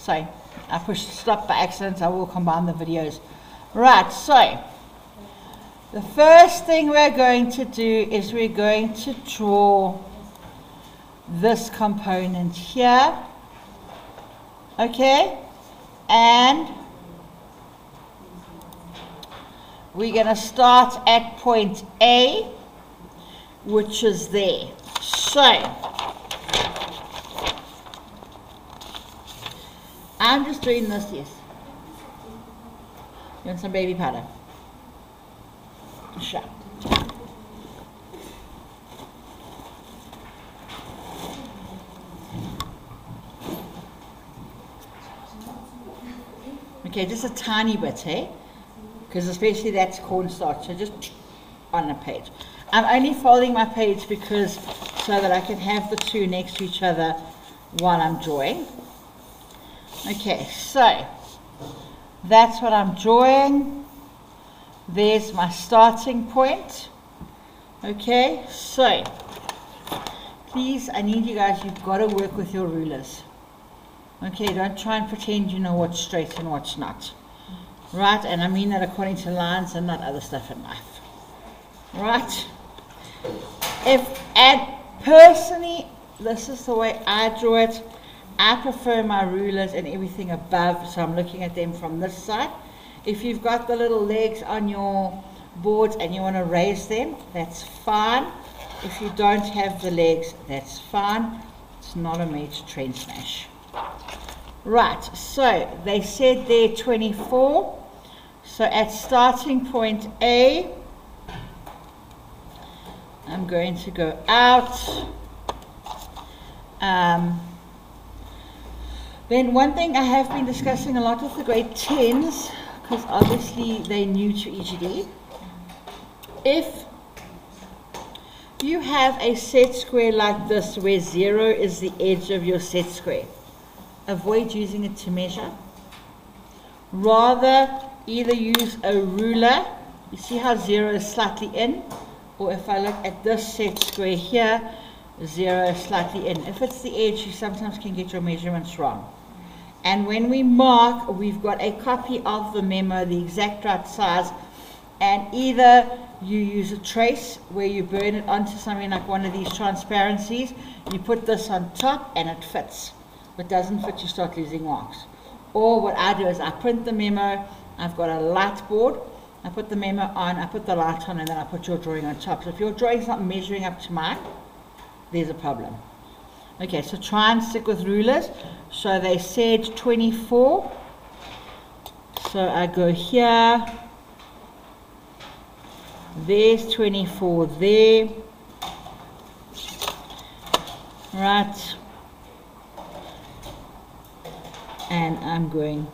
Sorry, I pushed stop by accident. I will combine the videos. Right, so the first thing we're going to do is we're going to draw this component here. Okay, and we're going to start at point A, which is there. So I'm just doing this, yes. You want some baby powder? Sure. Okay, just a tiny bit, eh? Because especially that's cornstarch, so just on a page. I'm only folding my page because so that I can have the two next to each other while I'm drawing. Okay, so that's what I'm drawing. There's my starting point. Okay, so please, I need you guys, you've got to work with your rulers. Okay, don't try and pretend you know what's straight and what's not. Right, and I mean that according to lines and not other stuff in life. Right? And personally, this is the way I draw it. I prefer my rulers and everything above, so I'm looking at them from this side. If you've got the little legs on your boards and you want to raise them, that's fine. If you don't have the legs, that's fine. It's not a major train smash. Right, so they said they're 24. So at starting point A, I'm going to go out. Then one thing I have been discussing a lot with the grade 10s, because obviously they're new to EGD. If you have a set square like this where 0 is the edge of your set square, avoid using it to measure. Rather, either use a ruler. You see how 0 is slightly in? Or if I look at this set square here, 0 is slightly in. If it's the edge, you sometimes can get your measurements wrong. And when we mark, we've got a copy of the memo, the exact right size, and either you use a trace where you burn it onto something like one of these transparencies, you put this on top and it fits. If it doesn't fit, you start losing marks. Or what I do is I print the memo, I've got a light board, I put the memo on, I put the light on, and then I put your drawing on top. So if your drawing's not measuring up to mine, there's a problem. Okay, so try and stick with rulers. So they said 24. So I go here. There's 24 there. Right. And I'm going.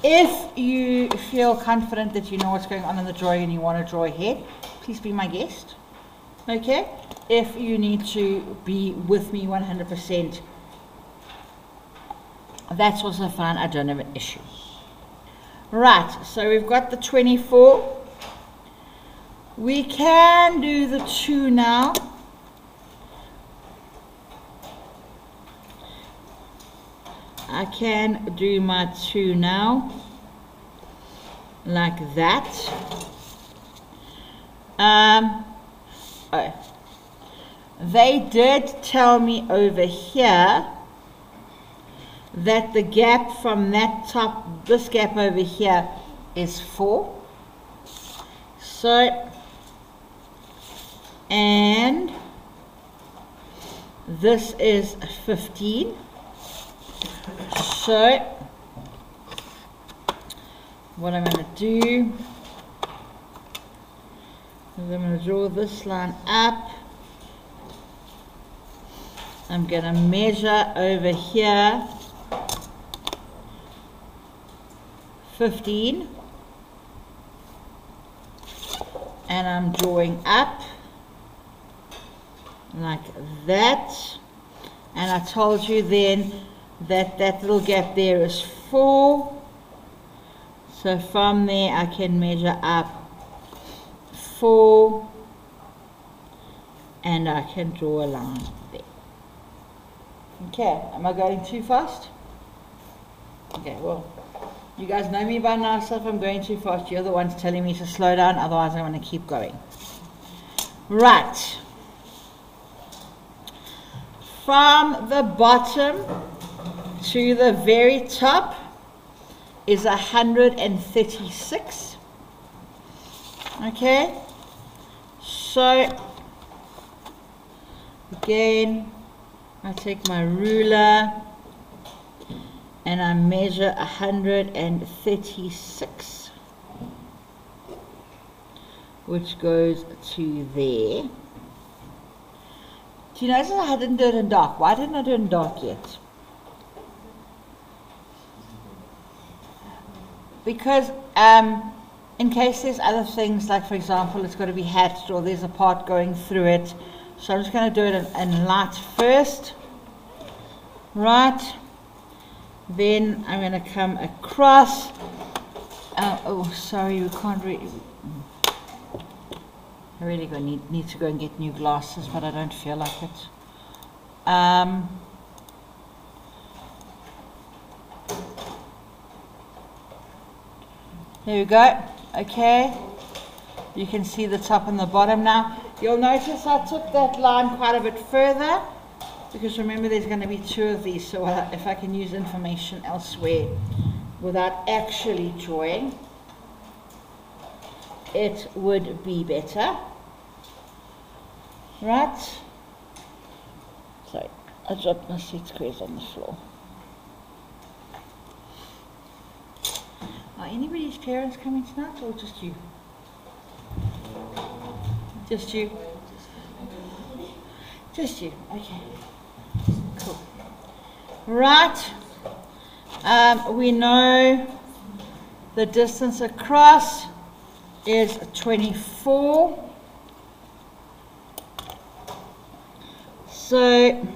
If you feel confident that you know what's going on in the drawing and you want to draw ahead, please be my guest. Okay? If you need to be with me 100%, that's also fine. I don't have an issue. Right, so we've got the 24. We can do the 2 now. I can do my 2 now, like that. They did tell me over here that the gap from that top, this gap over here, is 4. So, and this is 15. So, what I'm going to do is I'm going to draw this line up. I'm going to measure over here 15, and I'm drawing up like that, and I told you then that that little gap there is 4, so from there I can measure up 4 and I can draw a line there. Okay, am I going too fast? Okay, well, you guys know me by now, so if I'm going too fast, you're the ones telling me to slow down, otherwise I'm going to keep going. Right. From the bottom to the very top is 136. Okay, so again, I take my ruler and I measure 136, which goes to there. Do you notice I didn't do it in dark? Why didn't I do it in dark yet? Because in case there's other things, like for example, it's got to be hatched or there's a part going through it. So I'm just going to do it in light first. Right. Then I'm going to come across. Oh, sorry, we can't really. I really need to go and get new glasses, but I don't feel like it. There we go. Okay. You can see the top and the bottom now. You'll notice I took that line quite a bit further, because remember there's going to be two of these, so if I can use information elsewhere without actually drawing, it would be better. Right? Sorry, I dropped my seat squares on the floor. Are anybody's parents coming tonight, or just you? Just you? Just you, okay. Cool. Right. We know the distance across is 24. So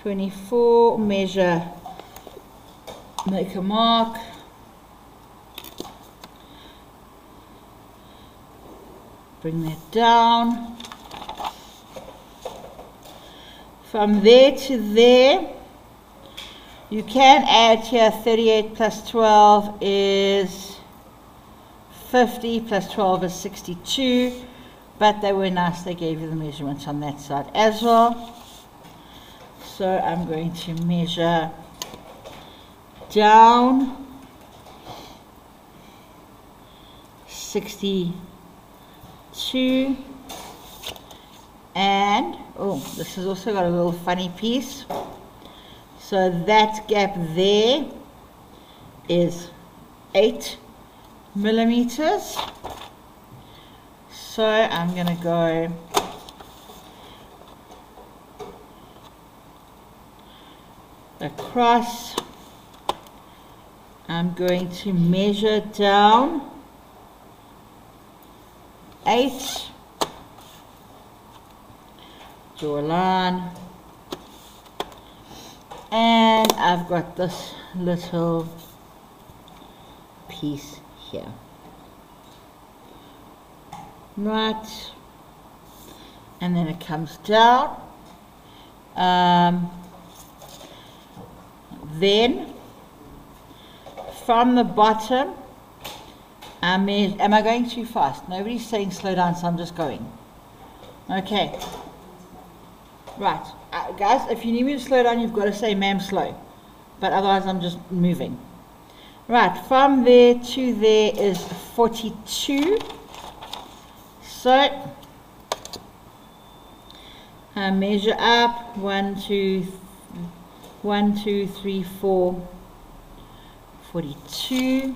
24, measure, make a mark. Bring that down. From there to there, you can add here 38 plus 12 is 50, plus 12 is 62, but they were nice, they gave you the measurements on that side as well. So I'm going to measure down 62, and oh, this has also got a little funny piece. So that gap there is 8 millimeters. So I'm going to go across. I'm going to measure down 8. Draw a line, and I've got this little piece here. Right, and then it comes down. Then from the bottom, am I going too fast? Nobody's saying slow down, so I'm just going. Okay. Right, guys, if you need me to slow down, you've got to say, ma'am, slow. But otherwise, I'm just moving. Right, from there to there is 42. So, I measure up 1, 2, 3, 4, 42.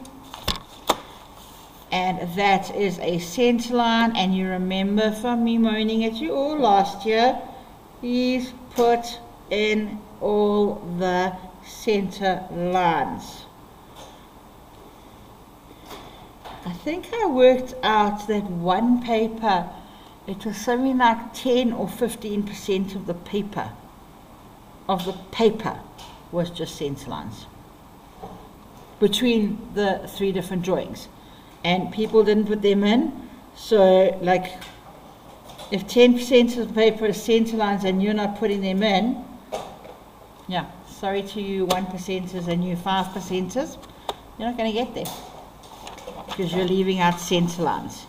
And that is a center line. And you remember from me moaning at you all last year, please put in all the center lines. I think I worked out that one paper, it was something like 10 or 15% of the paper was just center lines between the 3 different drawings, and people didn't put them in. So like, if 10% of the paper is center lines and you're not putting them in, yeah, sorry to you 1%ers and you 5%ers, you're not going to get there because you're leaving out center lines.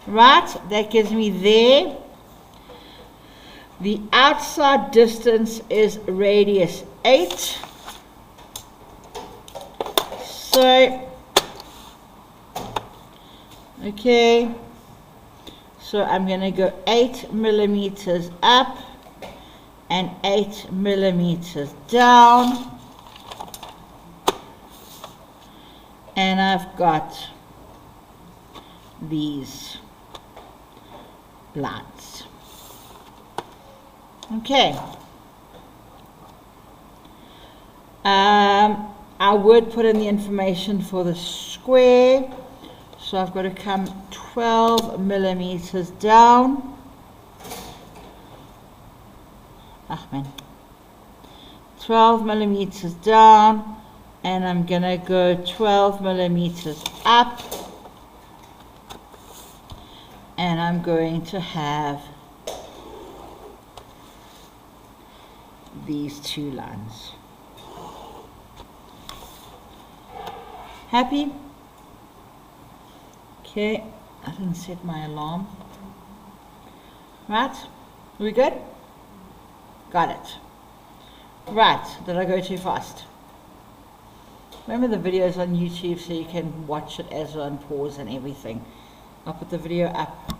Right, that gives me there. The outside distance is radius 8. So, okay, so I'm going to go 8 millimeters up and 8 millimeters down, and I've got these lines. Okay. I would put in the information for the square, so I've got to come 12 millimeters down. Ah, man. 12 millimeters down, and I'm going to go 12 millimeters up, and I'm going to have these two lines. Happy? Okay, I didn't set my alarm. Right, are we good? Got it. Right, did I go too fast? Remember the video's on YouTube so you can watch it as on pause and everything. I'll put the video up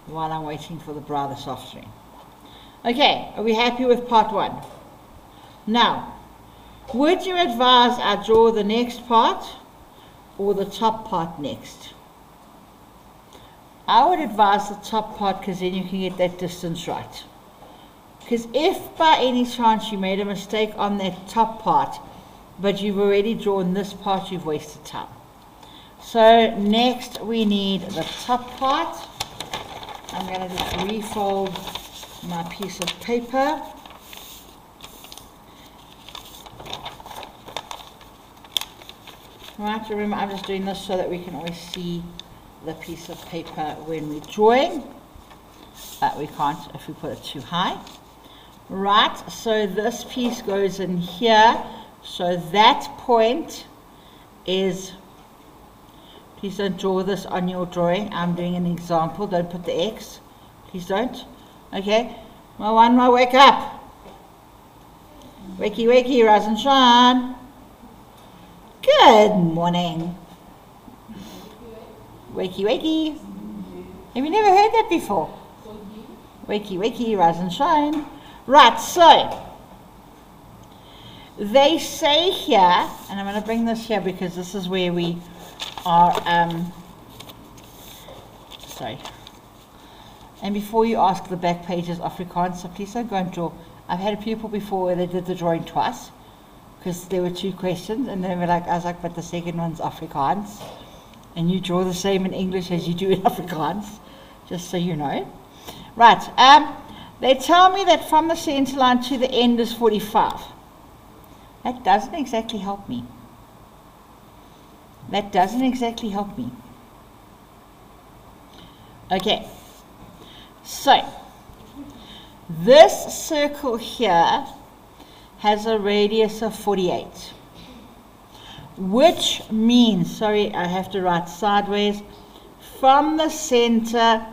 while I'm waiting for the bra this afternoon. Okay, are we happy with part 1? Now, would you advise I draw the next part or the top part next? I would advise the top part because then you can get that distance right. Because if by any chance you made a mistake on that top part, but you've already drawn this part, you've wasted time. So next we need the top part. I'm going to just refold my piece of paper. Right, remember I'm just doing this so that we can always see the piece of paper when we're drawing, but we can't if we put it too high. Right, so this piece goes in here, so that point is, please don't draw this on your drawing, I'm doing an example, don't put the X, please don't. Okay, my one, my wake up. Wakey, wakey, rise and shine. Good morning. Wakey, wakey. Have you never heard that before? Wakey, wakey, rise and shine. Right, so they say here, and I'm going to bring this here because this is where we are, sorry. And before you ask, the back page is Afrikaans, so please don't go and draw. I've had a pupil before where they did the drawing twice because there were 2 questions, and they were like, I was like, but the second one's Afrikaans, and you draw the same in English as you do in Afrikaans, just so you know. Right, they tell me that from the center line to the end is 45. That doesn't exactly help me. That doesn't exactly help me. Okay, so this circle here has a radius of 48, which means, sorry, I have to write sideways, from the center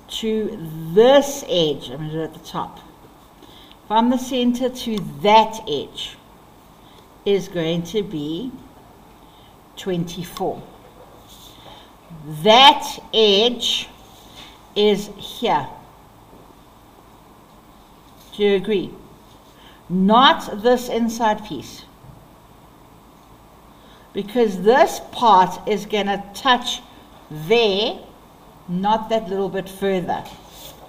to this edge, I'm going to do it at the top, from the center to that edge is going to be 24. That edge is here. Do you agree? Not this inside piece. Because this part is going to touch there, not that little bit further.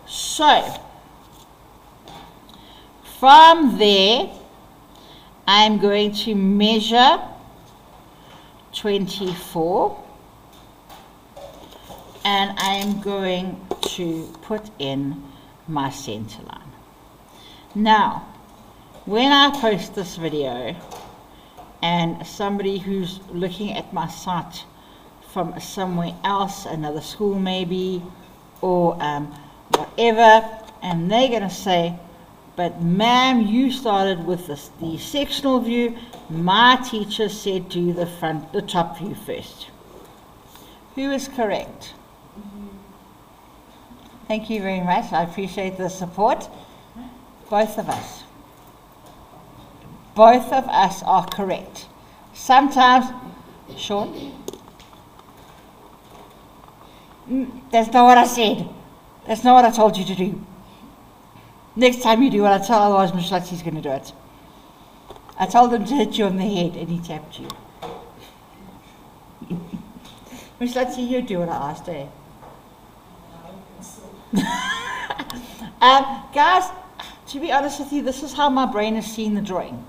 So, from there, I'm going to measure 24, and I'm going to put in my center line. Now, when I post this video, and somebody who's looking at my site from somewhere else, another school maybe, or whatever, and they're going to say, But ma'am, you started with the sectional view. My teacher said do the top view first. Who is correct? Thank you very much. I appreciate the support. Both of us. Both of us are correct. Sometimes, Sean? That's not what I said. That's not what I told you to do. Next time you do what I tell, otherwise Ms. Lutzi's going to do it. I told him to hit you on the head and he tapped you. Ms. Lutzi, you do what I asked, eh? Guys, to be honest with you, this is how my brain has seen the drawing.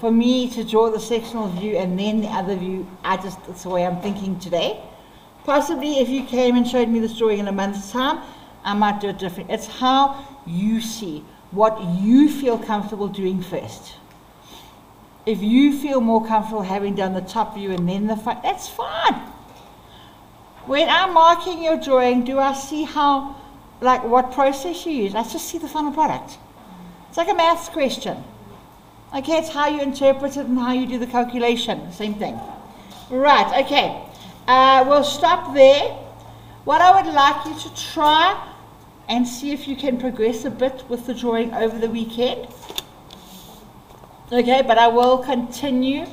For me to draw the sectional view and then the other view, it's the way I'm thinking today. Possibly if you came and showed me this drawing in a month's time, I might do it different. It's how you see, what you feel comfortable doing first. If you feel more comfortable having done the top view and then the front, that's fine. When I'm marking your drawing, do I see how, like what process you use? Let's just see the final product. It's like a maths question. Okay, it's how you interpret it and how you do the calculation. Same thing. Right, okay. We'll stop there. What I would like you to try and see if you can progress a bit with the drawing over the weekend. Okay, but I will continue.